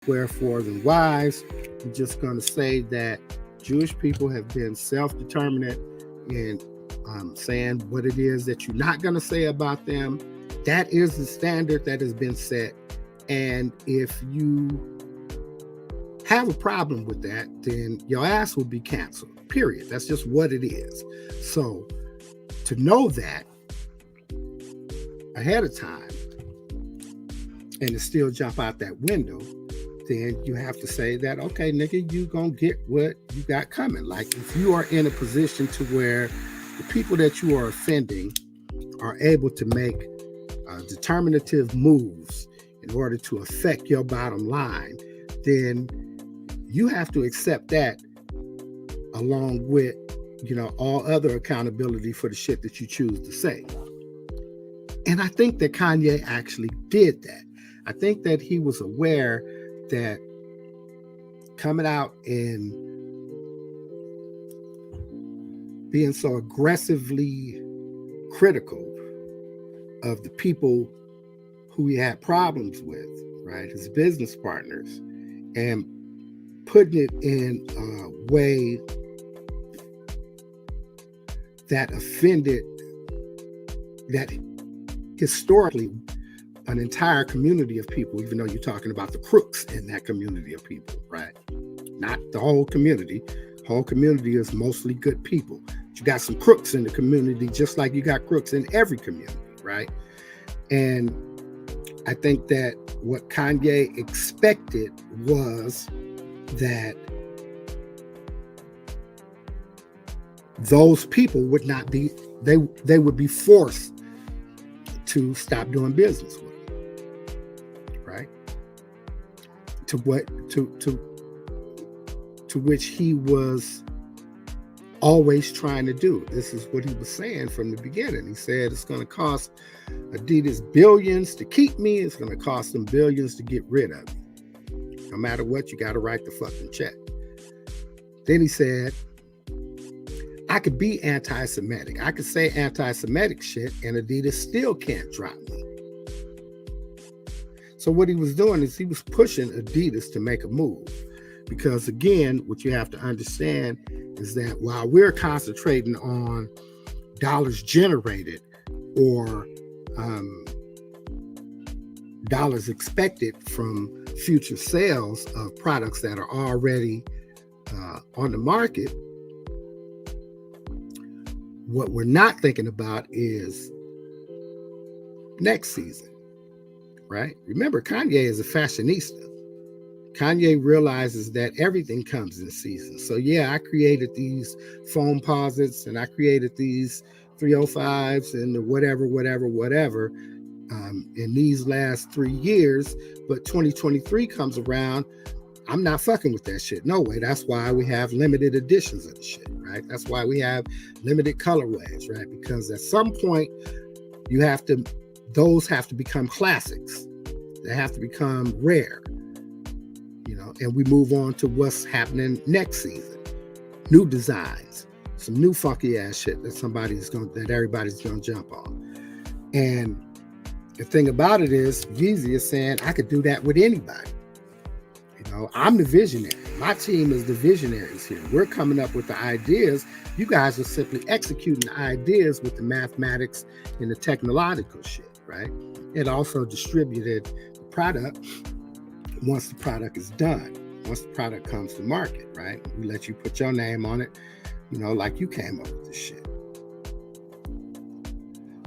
wherefores and whys. I'm just going to say that Jewish people have been self-determinant in saying what it is that you're not going to say about them. That is the standard that has been set. And if you have a problem with that, then your ass will be canceled, period. That's just what it is. So to know that ahead of time and to still jump out that window, then you have to say that, okay, nigga, you gonna get what you got coming. Like if you are in a position to where the people that you are offending are able to make determinative moves in order to affect your bottom line, then you have to accept that along with, all other accountability for the shit that you choose to say. And I think that Kanye actually did that. I think that he was aware that coming out and being so aggressively critical of the people who he had problems with, right, his business partners, and putting it in a way that offended, that historically an entire community of people, even though you're talking about the crooks in that community of people, right? Not the whole community. The whole community is mostly good people. But you got some crooks in the community, just like you got crooks in every community, right? And I think that what Kanye expected was that those people would not be, they would be forced to stop doing business with him, right? To which he was always trying to do. This is what he was saying from the beginning. He said it's going to cost Adidas billions to keep me. It's going to cost them billions to get rid of me. No matter what, you got to write the fucking check. Then he said, I could be anti-Semitic. I could say anti-Semitic shit and Adidas still can't drop me. So what he was doing is he was pushing Adidas to make a move. Because again, what you have to understand is that while we're concentrating on dollars generated or dollars expected from future sales of products that are already on the market, what we're not thinking about is next season, right? Remember, Kanye is a fashionista. Kanye realizes that everything comes in season. So yeah, I created these foam posits and I created these 305s and the whatever in these last 3 years, but 2023 comes around, I'm not fucking with that shit. No way. That's why we have limited editions of the shit, right? That's why we have limited colorways, right? Because at some point those have to become classics. They have to become rare, and we move on to what's happening next season. New designs, some new funky ass shit that everybody's gonna jump on. And the thing about it is, Yeezy is saying, I could do that with anybody. I'm the visionary. My team is the visionaries here. We're coming up with the ideas. You guys are simply executing the ideas with the mathematics and the technological shit, right? It also distributed the product once the product is done. Once the product comes to market, right? We let you put your name on it, like you came up with this shit.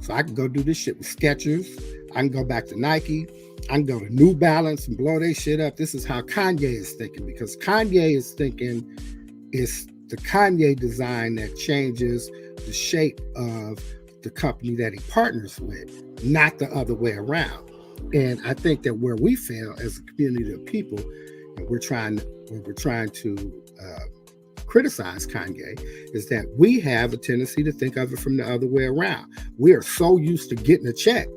So I can go do this shit with Skechers. I can go back to Nike. I can go to New Balance and blow their shit up. This is how Kanye is thinking, because Kanye is thinking it's the Kanye design that changes the shape of the company that he partners with, not the other way around. And I think that where we fail as a community of people, and we're trying to criticize Kanye, is that we have a tendency to think of it from the other way around. We are so used to getting a check,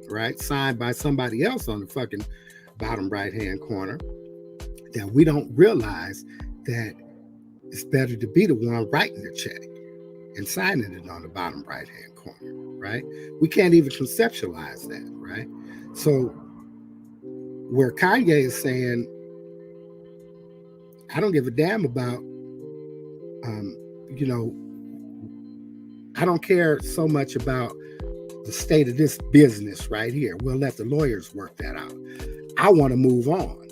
right, signed by somebody else on the fucking bottom right-hand corner, that we don't realize that it's better to be the one writing the check and signing it on the bottom right-hand corner, right? We can't even conceptualize that, right? So where Kanye is saying, I don't give a damn about, I don't care so much about the state of this business right here. We'll let the lawyers work that out. I want to move on.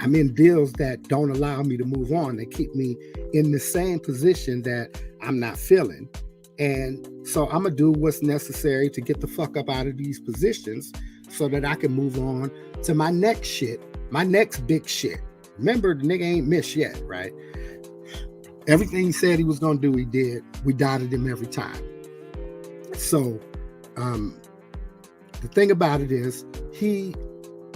I'm in deals that don't allow me to move on. They keep me in the same position that I'm not feeling. And so I'm going to do what's necessary to get the fuck up out of these positions so that I can move on to my next shit, my next big shit. Remember, the nigga ain't missed yet, right? Everything he said he was going to do, he did. We dotted him every time. So the thing about it is, he,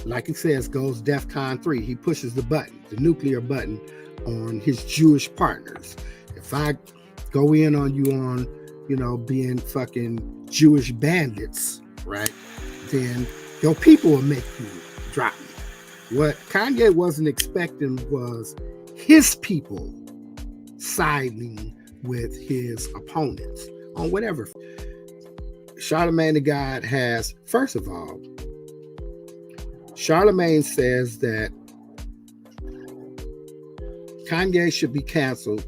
like he says, goes DEFCON 3. He pushes the button, the nuclear button on his Jewish partners. If I go in on you on, being fucking Jewish bandits, right, then your people will make you drop me. What Kanye wasn't expecting was his people siding with his opponents on whatever. Charlamagne the God has, first of all, Charlamagne says that Kanye should be canceled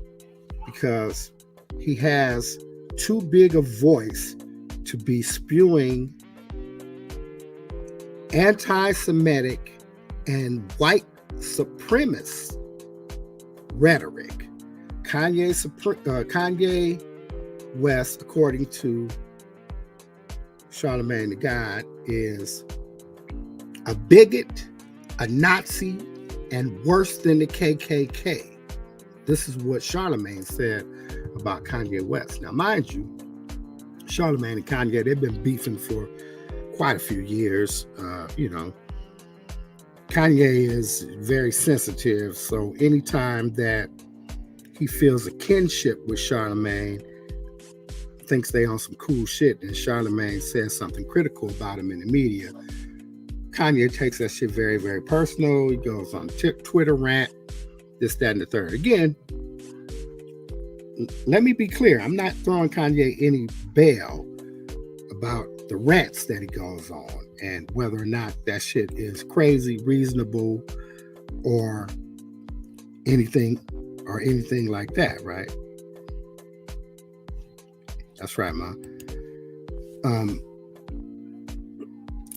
because he has too big a voice to be spewing anti-Semitic and white supremacist rhetoric. Kanye West, according to Charlamagne the God, is a bigot, a Nazi, and worse than the KKK. This is what Charlamagne said about Kanye West. Now, mind you, Charlamagne and Kanye, they've been beefing for quite a few years. Kanye is very sensitive, so anytime that he feels a kinship with Charlamagne, thinks they on some cool shit, and Charlamagne says something critical about him in the media, Kanye takes that shit very, very personal. He goes on Twitter rant, this, that, and the third. Again, let me be clear. I'm not throwing Kanye any bail about the rants that he goes on and whether or not that shit is crazy, reasonable, or anything like that, right? That's right, Ma.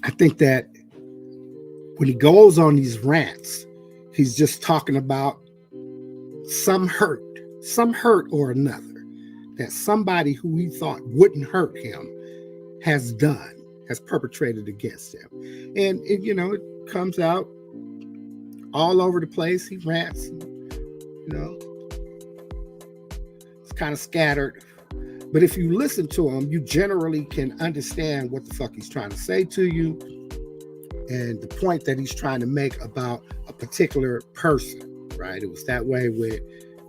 I think that when he goes on these rants, he's just talking about some hurt or another that somebody who he thought wouldn't hurt him has perpetrated against him. And it comes out all over the place. He rants, it's kind of scattered. But if you listen to him, you generally can understand what the fuck he's trying to say to you and the point that he's trying to make about a particular person, right? It was that way with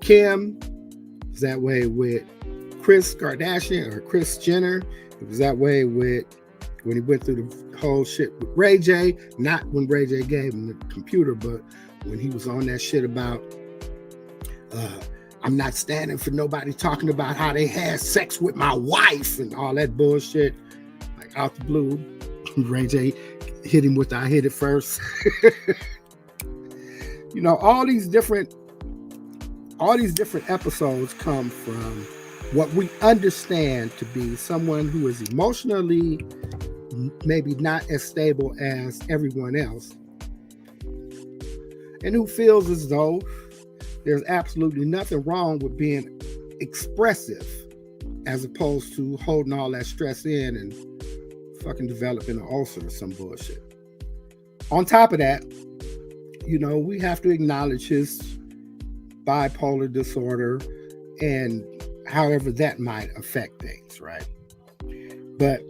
Kim. It was that way with Kris Kardashian or Kris Jenner. It was that way with when he went through the whole shit with Ray J. Not when Ray J gave him the computer, but when he was on that shit about I'm not standing for nobody talking about how they had sex with my wife and all that bullshit, like out the blue. Ray J hit him with the I hit it first. All these different episodes come from what we understand to be someone who is emotionally maybe not as stable as everyone else, and who feels as though there's absolutely nothing wrong with being expressive as opposed to holding all that stress in and fucking developing an ulcer or some bullshit. On top of that, we have to acknowledge his bipolar disorder and however that might affect things, right? But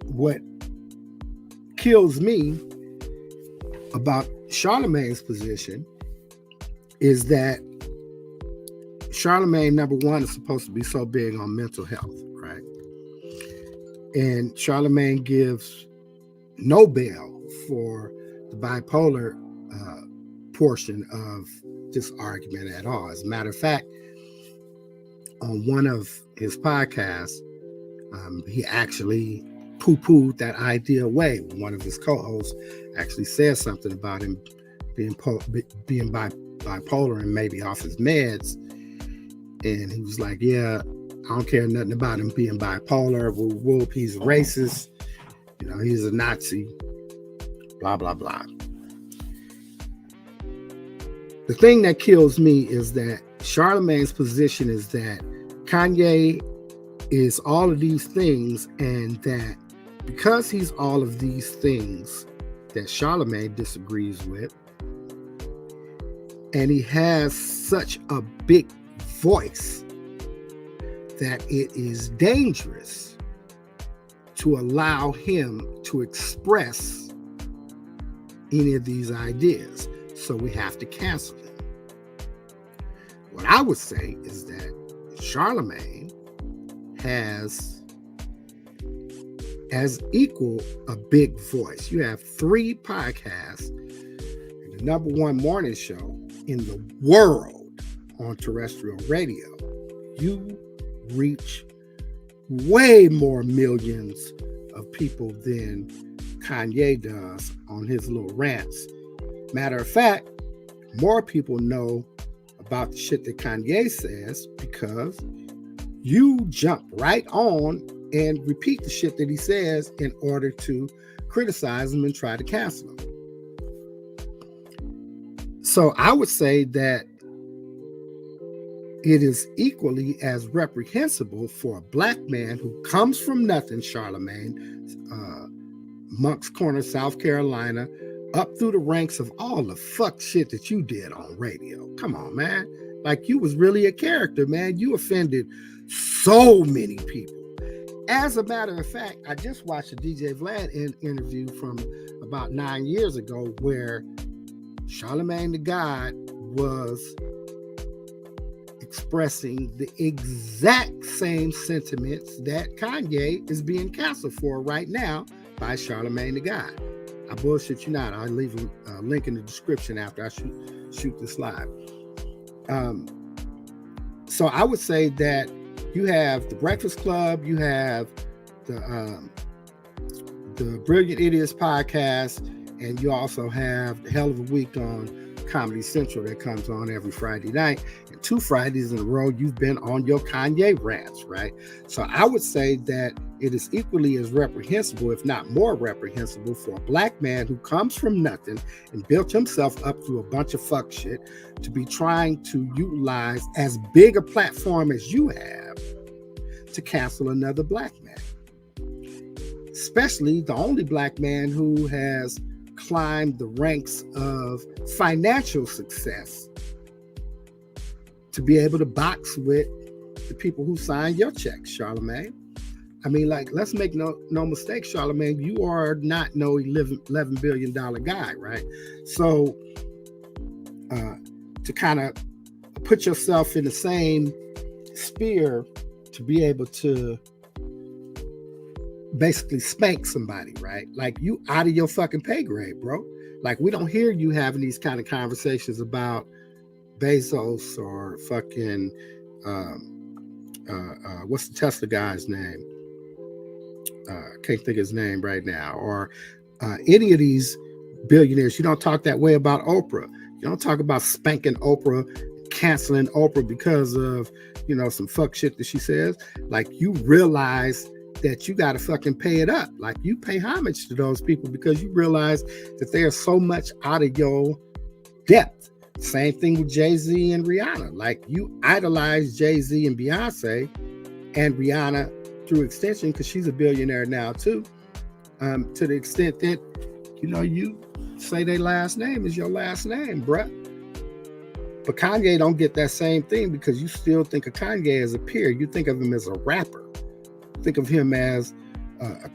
what kills me about Charlamagne's position is that Charlamagne, number one, is supposed to be so big on mental health, right? And Charlamagne gives no bail for the bipolar portion of this argument at all. As a matter of fact, on one of his podcasts, he actually poo-pooed that idea away. One of his co-hosts actually said something about him being bipolar and maybe off his meds. And he was like, yeah, I don't care nothing about him being bipolar. Whoop, he's racist. You know, he's a Nazi. Blah, blah, blah. The thing that kills me is that Charlamagne's position is that Kanye is all of these things, and that because he's all of these things that Charlamagne disagrees with, and he has such a big voice, that it is dangerous to allow him to express any of these ideas. So we have to cancel him. What I would say is that Charlamagne has as equal a big voice. You have 3 podcasts and the number 1 morning show in the world on terrestrial radio. You reach way more millions of people than Kanye does on his little rants. Matter of fact, more people know about the shit that Kanye says because you jump right on and repeat the shit that he says in order to criticize him and try to cancel him. So I would say that it is equally as reprehensible for a black man who comes from nothing, Charlamagne, Moncks Corner, South Carolina, up through the ranks of all the fuck shit that you did on radio. Come on, man. Like, you was really a character, man. You offended so many people. As a matter of fact, I just watched a DJ Vlad interview from about 9 years ago where Charlamagne the God was expressing the exact same sentiments that Kanye is being canceled for right now by Charlamagne the God. I bullshit you not. I'll leave a link in the description after I shoot this live. So I would say that you have the Breakfast Club, you have the Brilliant Idiots podcast, and you also have the Hell of a Week on Comedy Central that comes on every Friday night. And 2 Fridays in a row, you've been on your Kanye rants, right? So I would say that it is equally as reprehensible, if not more reprehensible, for a black man who comes from nothing and built himself up through a bunch of fuck shit to be trying to utilize as big a platform as you have to cancel another black man. Especially the only black man who has climbed the ranks of financial success to be able to box with the people who sign your checks, Charlamagne. I mean, like, let's make no mistake, Charlamagne, you are not no $11 billion guy, right? So to kind of put yourself in the same sphere to be able to basically spank somebody, right? Like, you out of your fucking pay grade, bro. Like, we don't hear you having these kind of conversations about Bezos or fucking what's the Tesla guy's name? Can't think of his name right now. Or any of these billionaires. You don't talk that way about Oprah. You don't talk about spanking Oprah, canceling Oprah because of, you know, some fuck shit that she says. Like, you realize that you got to fucking pay it up. Like, you pay homage to those people because you realize that they are so much out of your depth. Same thing with Jay-Z and Rihanna. Like, you idolize Jay-Z and Beyonce and Rihanna through extension because she's a billionaire now too, to the extent that, you know, you say their last name is your last name, bruh. But Kanye don't get that same thing because you still think of Kanye as a peer. You think of him as a rapper. Think of him as a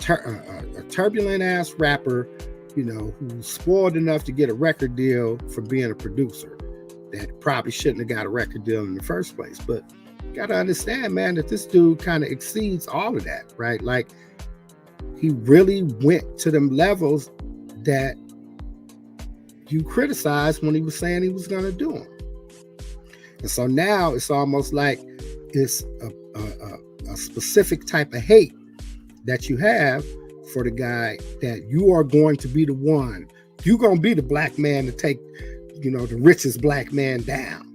turbulent ass rapper, you know, who's spoiled enough to get a record deal from being a producer that probably shouldn't have got a record deal in the first place. But you got to understand, man, that this dude kind of exceeds all of that, right? Like, he really went to them levels that you criticized when he was saying he was going to do them. And so now it's almost like it's a specific type of hate that you have for the guy that you are going to be the one. You're going to be the black man to take the richest black man down.